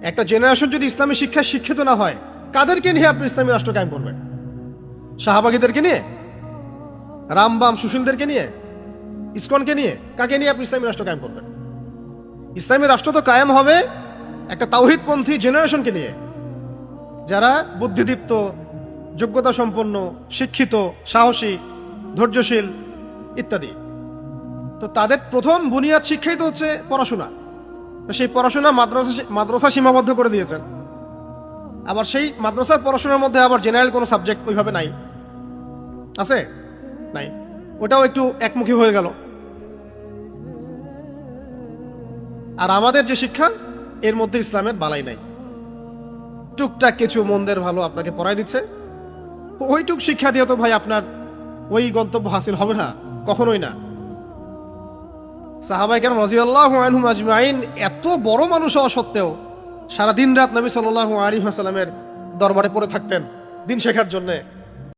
একটা জেনারেশন যদি ইসলামী শিক্ষায় শিক্ষিত না হয়, কাদেরকে নিয়ে আপনি ইসলামী রাষ্ট্র কায়েম করবেন? শাহবাগীদেরকে নিয়ে, রামবাম সুশীলদেরকে নিয়ে, ইসকনকে নিয়ে, কাকে নিয়ে আপনি ইসলামী রাষ্ট্র কায়েম করবেন? ইসলামী রাষ্ট্র তো কায়েম হবে একটা তাওহীদপন্থী জেনারেশনকে নিয়ে, যারা বুদ্ধিদীপ্ত, যোগ্যতা সম্পন্ন, শিক্ষিত, সাহসী, ধৈর্যশীল ইত্যাদি। তো তাদের প্রথম বুনিয়াদ শিক্ষাই তো হচ্ছে পড়াশোনা। তো সেই পড়াশোনা মাদ্রাসা সীমাবদ্ধ করে দিয়েছেন। আবার সেই মাদ্রাসার পড়াশোনার মধ্যে আবার জেনারেল কোনো সাবজেক্ট ওইভাবে নাই, আছে? নাই। ওটাও একটু একমুখী হয়ে গেল। আর আমাদের যে শিক্ষা, এর মধ্যে ইসলামের বালাই নাই। টুকটাক কিছু মন্দের ভালো আপনাকে পড়াই দিচ্ছে, ওইটুক শিক্ষা দিয়ে তো ভাই আপনার ওই গন্তব্য হাসিল হবে না, কখনোই না। সাহাবায়ে কেরাম রাদিয়াল্লাহু আনহুম আজমাইন এত বড় মানুষ হওয়া সত্ত্বেও সারা দিন রাত নবী সাল্লাল্লাহু আলাইহি ওয়াসাল্লামের দরবারে পড়ে থাকতেন দিন শেখার জন্যে।